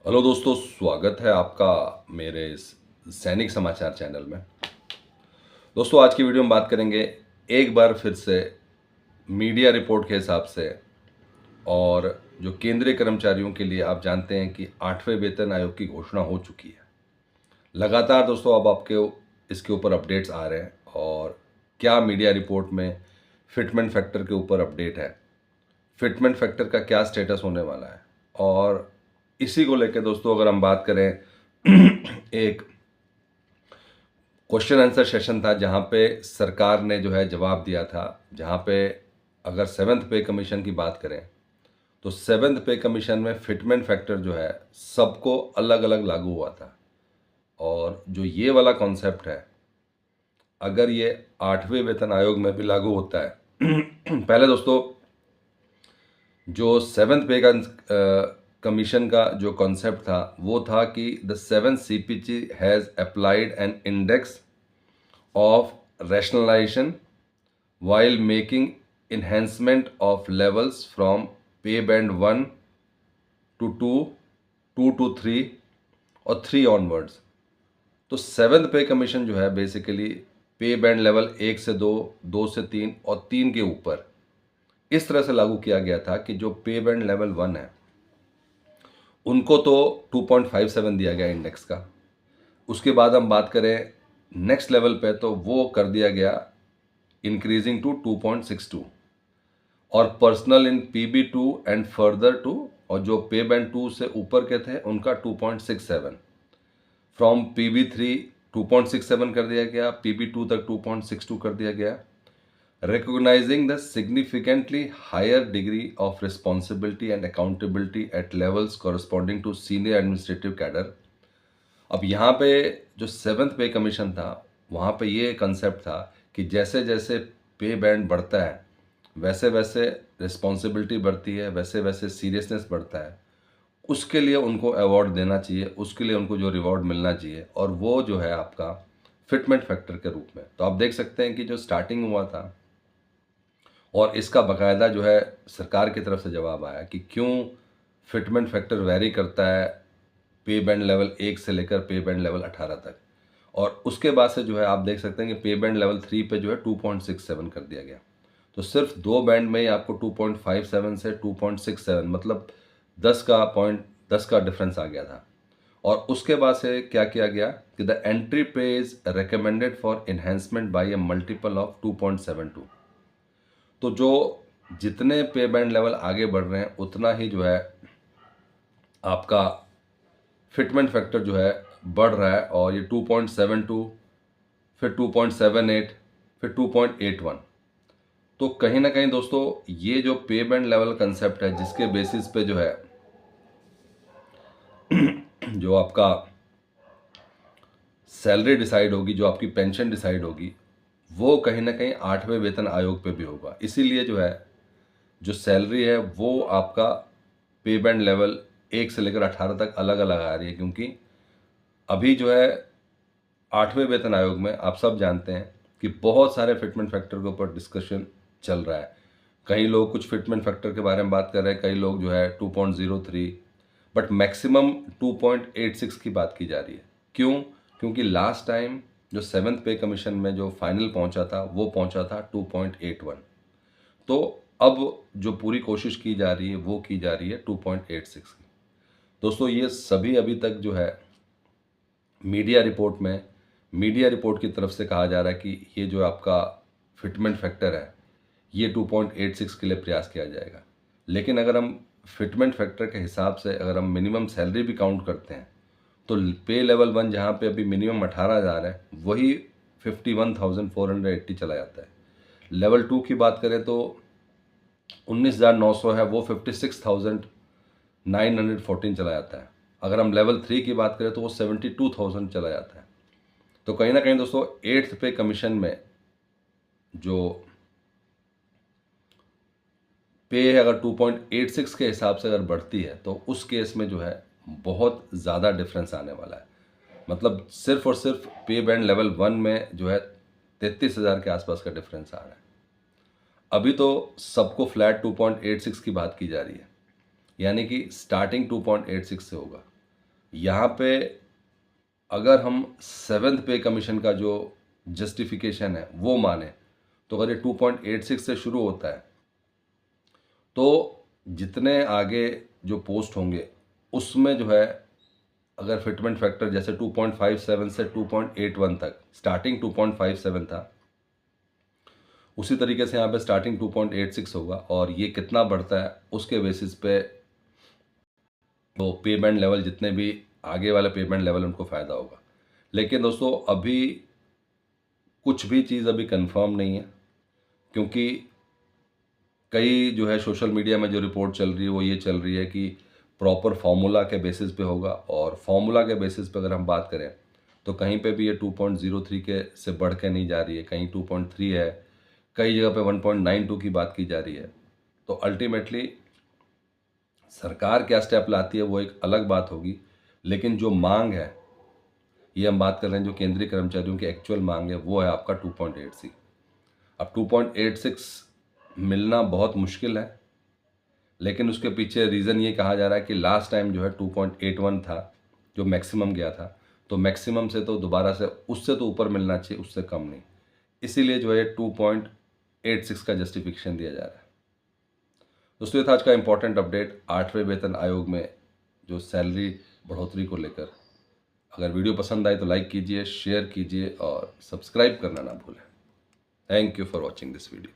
Hello दोस्तों, स्वागत है आपका मेरे इस सैनिक समाचार चैनल में। दोस्तों, आज की वीडियो में बात करेंगे एक बार फिर से मीडिया रिपोर्ट के हिसाब से, और जो केंद्रीय कर्मचारियों के लिए आप जानते हैं कि 8वें वेतन आयोग की घोषणा हो चुकी है। लगातार दोस्तों अब आपके इसके ऊपर अपडेट्स आ रहे हैं, और क्या मीडिया रिपोर्ट में फिटमेंट फैक्टर के ऊपर अपडेट है, फिटमेंट फैक्टर का क्या स्टेटस होने वाला है। और इसी को लेकर दोस्तों अगर हम बात करें एक क्वेश्चन आंसर सेशन था जहां पे सरकार ने जो है जवाब दिया था, जहां पे अगर 7th पे कमीशन की बात करें तो 7th पे कमीशन में फिटमेंट फैक्टर जो है सबको अलग अलग लागू हुआ था। और जो ये वाला कॉन्सेप्ट है, अगर ये 8वें वेतन आयोग में भी लागू होता है पहले दोस्तों जो 7th पे का कमीशन का जो कॉन्सेप्ट था वो था कि the 7th CPG has applied an index of rationalization while making enhancement of levels from pay band 1 to 2, 2 to 3 और 3 onwards। तो 7th पे कमीशन जो है बेसिकली पे बैंड लेवल 1 से 2, 2 से 3 और 3 के ऊपर इस तरह से लागू किया गया था कि जो पे बैंड लेवल 1 है उनको तो 2.57 दिया गया इंडेक्स का। उसके बाद हम बात करें नेक्स्ट लेवल पे तो वो कर दिया गया इंक्रीजिंग टू 2.62, और personal in PB2 and further to, और जो पे बैंड 2 से ऊपर के थे उनका 2.67, फ्रॉम PB3 2.67 कर दिया गया, PB2 तक 2.62 कर दिया गया। Recognising the significantly higher degree of responsibility and accountability at levels corresponding to senior administrative cadre. अब यहाँ पे जो 7th पे कमीशन था वहाँ पे ये कंसेप्ट था कि जैसे जैसे पे बैंड बढ़ता है वैसे वैसे रिस्पॉन्सिबिलिटी बढ़ती है, वैसे वैसे सीरियसनेस बढ़ता है। उसके लिए उनको अवार्ड देना चाहिए, उसके लिए उनको जो रिवॉर्ड मिलना चाहिए, और वो जो है आपका फिटमेंट फैक्टर के रूप में। तो आप देख सकते हैं कि जो स्टार्टिंग हुआ था, और इसका बाकायदा जो है सरकार की तरफ से जवाब आया कि क्यों फिटमेंट फैक्टर वेरी करता है पे बैंड लेवल 1 से लेकर पे बैंड लेवल 18 तक। और उसके बाद से जो है आप देख सकते हैं कि पे बैंड लेवल 3 पे जो है 2.67 कर दिया गया। तो सिर्फ दो बैंड में ही आपको 2.57 से 2.67 मतलब 10 का डिफरेंस आ गया था। और उसके बाद से क्या किया गया कि the entry pay is recommended for enhancement by a multiple of 2.72। तो जो जितने पे बैंड लेवल आगे बढ़ रहे हैं उतना ही जो है आपका फिटमेंट फैक्टर जो है बढ़ रहा है, और ये 2.72, फिर 2.78, फिर 2.81। तो कहीं ना कहीं दोस्तों ये जो पे बैंड लेवल कंसेप्ट है जिसके बेसिस पे जो है जो आपका सैलरी डिसाइड होगी, जो आपकी पेंशन डिसाइड होगी, वो कहीं ना कहीं 8वें वेतन आयोग पे भी होगा। इसीलिए जो है जो सैलरी है वो आपका पे बैंड लेवल 1 से लेकर 18 तक अलग अलग आ रही है, क्योंकि अभी जो है 8वें वेतन आयोग में आप सब जानते हैं कि बहुत सारे फिटमेंट फैक्टर के ऊपर डिस्कशन चल रहा है। कई लोग कुछ फिटमेंट फैक्टर के बारे में बात कर रहे हैं, कई लोग जो है 2.03, बट मैक्सिमम 2.86 की बात की जा रही है। क्यों? क्योंकि लास्ट टाइम जो 7th पे कमीशन में जो फाइनल पहुंचा था वो पहुंचा था 2.81। तो अब जो पूरी कोशिश की जा रही है वो की जा रही है 2.86 की। दोस्तों ये सभी अभी तक जो है मीडिया रिपोर्ट की तरफ से कहा जा रहा है कि ये जो आपका फिटमेंट फैक्टर है ये 2.86 के लिए प्रयास किया जाएगा। लेकिन अगर हम फिटमेंट फैक्टर के हिसाब से अगर हम मिनिमम सैलरी भी काउंट करते हैं तो पे लेवल 1 जहाँ पे अभी मिनिमम 18,000 है वही 51,480 चला जाता है। लेवल 2 की बात करें तो 19,900 है, वो 56,914 चला जाता है। अगर हम लेवल 3 की बात करें तो वो 72,000 चला जाता है। तो कहीं ना कहीं दोस्तों 8th पे कमीशन में जो पे है अगर 2.86 के हिसाब से अगर बढ़ती है तो उस केस में जो है बहुत ज़्यादा डिफरेंस आने वाला है। मतलब सिर्फ और सिर्फ पे बैंड लेवल 1 में जो है 33,000 के आसपास का डिफरेंस आ रहा है। अभी तो सबको फ्लैट 2.86 की बात की जा रही है, यानी कि स्टार्टिंग 2.86 से होगा। यहाँ पे अगर हम 7th पे कमीशन का जो जस्टिफिकेशन है वो माने, तो अगर ये 2.86 से शुरू होता है तो जितने आगे जो पोस्ट होंगे उसमें जो है अगर फिटमेंट फैक्टर जैसे 2.57 से 2.81 तक, स्टार्टिंग 2.57 था, उसी तरीके से यहाँ पे स्टार्टिंग 2.86 होगा और ये कितना बढ़ता है उसके बेसिस पे वो पेमेंट लेवल, जितने भी आगे वाले पेमेंट लेवल, उनको फ़ायदा होगा। लेकिन दोस्तों अभी कुछ भी चीज़ अभी कंफर्म नहीं है, क्योंकि कई जो है सोशल मीडिया में जो रिपोर्ट चल रही है वो ये चल रही है कि प्रॉपर फार्मूला के बेसिस पे होगा, और फार्मूला के बेसिस पे अगर हम बात करें तो कहीं पे भी ये 2.03 के से बढ़ के नहीं जा रही है, कहीं 2.3 है, कई जगह पे 1.92 की बात की जा रही है। तो अल्टीमेटली सरकार क्या स्टेप लाती है वो एक अलग बात होगी, लेकिन जो मांग है, ये हम बात कर रहे हैं जो केंद्रीय कर्मचारियों की एक्चुअल मांग है, वो है आपका 2.86। अब 2.86 मिलना बहुत मुश्किल है, लेकिन उसके पीछे रीज़न ये कहा जा रहा है कि लास्ट टाइम जो है 2.81 था जो मैक्सिमम गया था, तो मैक्सिमम से तो दोबारा से उससे तो ऊपर मिलना चाहिए, उससे कम नहीं। इसीलिए जो है 2.86 का जस्टिफिकेशन दिया जा रहा है। दोस्तों ये था आज का इम्पोर्टेंट अपडेट 8वें वेतन आयोग में जो सैलरी बढ़ोतरी को लेकर। अगर वीडियो पसंद आए तो लाइक कीजिए, शेयर कीजिए और सब्सक्राइब करना ना भूलें। Thank you for watching this video.